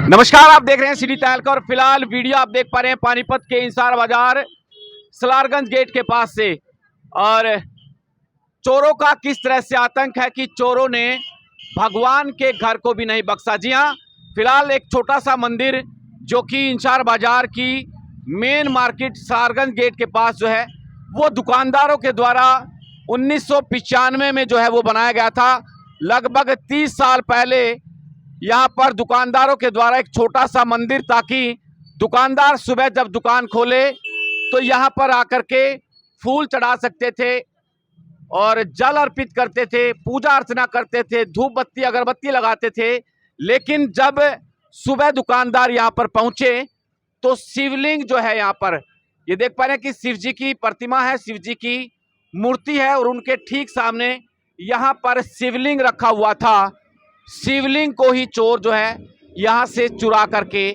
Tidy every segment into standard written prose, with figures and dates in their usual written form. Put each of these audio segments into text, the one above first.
नमस्कार, आप देख रहे हैं सिटी तहलका और फिलहाल वीडियो आप देख पा रहे हैं पानीपत के इंसार बाजार सलारगंज गेट के पास से। और चोरों का किस तरह से आतंक है कि चोरों ने भगवान के घर को भी नहीं बख्शा। जी हाँ, फिलहाल एक छोटा सा मंदिर जो कि इंसार बाजार की मेन मार्केट सलारगंज गेट के पास जो है वो दुकानदारों के द्वारा 1995 में जो है वो बनाया गया था। लगभग 30 साल पहले यहाँ पर दुकानदारों के द्वारा एक छोटा सा मंदिर, ताकि दुकानदार सुबह जब दुकान खोले तो यहाँ पर आकर के फूल चढ़ा सकते थे और जल अर्पित करते थे, पूजा अर्चना करते थे, धूप बत्ती अगरबत्ती लगाते थे। लेकिन जब सुबह दुकानदार यहाँ पर पहुँचे तो शिवलिंग जो है यहाँ पर ये देख पा रहे हैं कि शिव जी की प्रतिमा है, शिव जी की मूर्ति है और उनके ठीक सामने यहाँ पर शिवलिंग रखा हुआ था। शिवलिंग को ही चोर जो है यहाँ से चुरा करके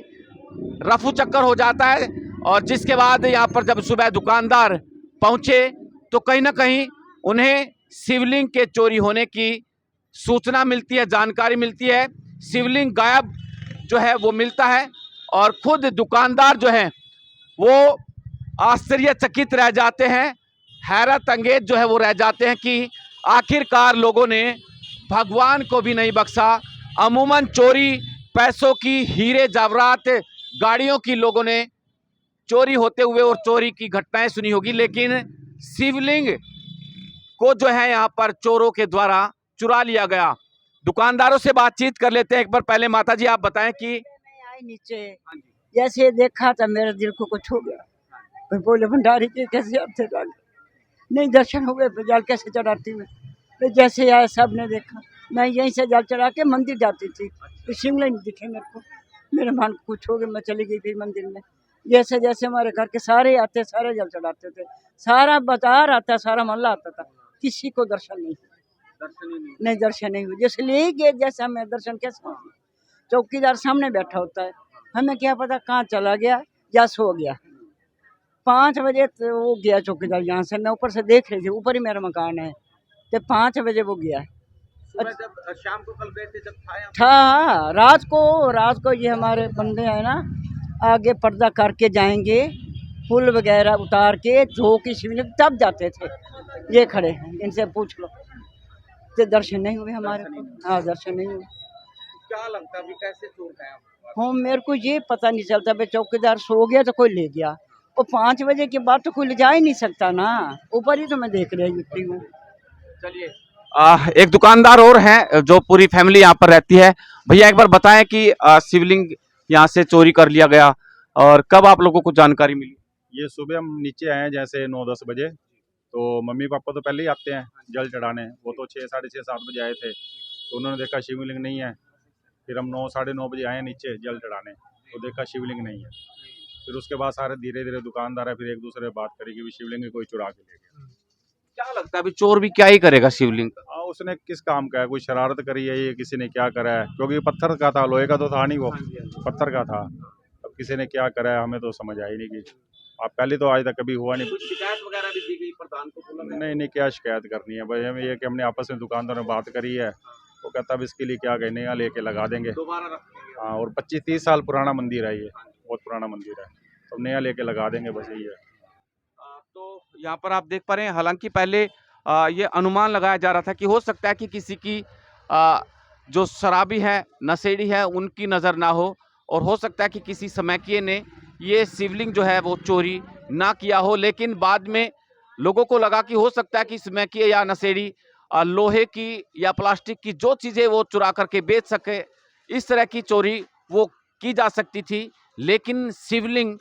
रफू चक्कर हो जाता है। और जिसके बाद यहाँ पर जब सुबह दुकानदार पहुँचे तो कहीं ना कहीं उन्हें शिवलिंग के चोरी होने की सूचना मिलती है, जानकारी मिलती है। शिवलिंग गायब जो है वो मिलता है और खुद दुकानदार जो है वो आश्चर्यचकित रह जाते हैं, हैरत अंगेज जो है वो रह जाते हैं कि आखिरकार लोगों ने भगवान को भी नहीं बख्शा। अमूमन चोरी पैसों की, हीरे जवाहरात, गाड़ियों की लोगों ने चोरी होते हुए और चोरी की घटनाएं सुनी होगी, लेकिन शिवलिंग को जो है यहाँ पर चोरों के द्वारा चुरा लिया गया। दुकानदारों से बातचीत कर लेते हैं एक बार। पहले माता जी आप बताएं कि आई नीचे जैसे देखा था मेरे दिल को कुछ हो गया। फिर बोले भंडारी जी कैसे आते नहीं दर्शन हो गए, फिर जल कैसे चढ़ाती हूँ। फिर जैसे आए सब ने देखा, मैं यहीं से जल चढ़ा के मंदिर जाती थी तो शिमला नहीं दिखे मेरे को। मेरे मन को कुछ हो गया, मैं चली गई फिर मंदिर में। जैसे जैसे हमारे घर के सारे आते, सारे जल चढ़ाते थे, सारा बाजार आता, सारा मोहल्ला आता था, किसी को दर्शन नहीं दर्शन नहीं हुए। जैसे ले गए जैसे हमें दर्शन कैसे होंगे। चौकीदार सामने बैठा होता है, हमें क्या पता कहाँ चला गया या सो गया। 5 बजे तो वो गया चौकीदार यहाँ से, मैं ऊपर से देख रही थी, ऊपर ही मेरा मकान है, तो 5 बजे वो गया। जब शाम को कल गए थे जब था रात को ये हमारे बंदे हैं ना, आगे पर्दा करके जाएंगे, फूल वगैरह उतार के धो की शिवलिंग तब जाते थे। ये खड़े हैं, इनसे पूछ लो। तो दर्शन नहीं हुए हमारे को। हाँ, दर्शन नहीं हुए। क्या लगता है कैसे चोर गया? हाँ, मेरे को ये पता नहीं चलता भाई, चौकीदार सो गया तो कोई ले गया, और 5 बजे के बाद तो कोई ले जा ही नहीं सकता ना। ऊपर ही तो मैं देख रही हूँ। चलिए, एक दुकानदार और हैं जो पूरी फैमिली यहाँ पर रहती है। भैया एक बार बताएं कि शिवलिंग यहाँ से चोरी कर लिया गया और कब आप लोगों को जानकारी मिली? ये सुबह हम नीचे आए हैं जैसे 9-10 बजे, तो मम्मी पापा तो पहले ही आते हैं जल चढ़ाने। वो तो 6, साढ़े 6, 7 बजे आए थे, तो उन्होंने देखा शिवलिंग नहीं है। फिर हम 9, साढ़े 9 बजे आए नीचे जल चढ़ाने, तो देखा शिवलिंग नहीं है। फिर उसके बाद सारे धीरे धीरे दुकानदार है फिर एक दूसरे से बात करी कि शिवलिंग कोई चुरा के ले गया। क्या लगता है अभी चोर भी क्या ही करेगा शिवलिंग का? उसने किस काम का है, कोई शरारत करी है, ये किसी ने क्या करा है, क्योंकि पत्थर का था, लोहे का तो था नहीं, वो पत्थर का था। अब किसी ने क्या करा है हमें तो समझ आई नहीं कि आप पहले तो आज तक कभी हुआ नहीं। शिकायत वगैरह भी दी गई प्रधान को? नहीं, क्या शिकायत करनी है भाई, हमें ये कि हमने आपस में दुकानदार में बात करी है, वो कहता अब इसके लिए क्या कहीं नया लेके लगा देंगे दोबारा रखेंगे। हाँ, और 25-30 साल पुराना मंदिर है, ये बहुत पुराना मंदिर है, तो नया लेके लगा देंगे, बस यही है। तो यहाँ पर आप देख पा रहे हैं, हालांकि पहले ये अनुमान लगाया जा रहा था कि हो सकता है कि किसी की जो शराबी है, नशेड़ी है, उनकी नज़र ना हो, और हो सकता है कि किसी समैकिए ने ये शिवलिंग जो है वो चोरी ना किया हो। लेकिन बाद में लोगों को लगा कि हो सकता है कि समैकिए या नशेड़ी लोहे की या प्लास्टिक की जो चीज़ें वो चुरा करके बेच सके, इस तरह की चोरी वो की जा सकती थी। लेकिन शिवलिंग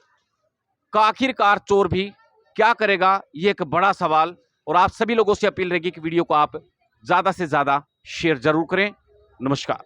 का आखिरकार चोर भी क्या करेगा, ये एक बड़ा सवाल। और आप सभी लोगों से अपील रहेगी कि वीडियो को आप ज़्यादा से ज़्यादा शेयर जरूर करें। नमस्कार।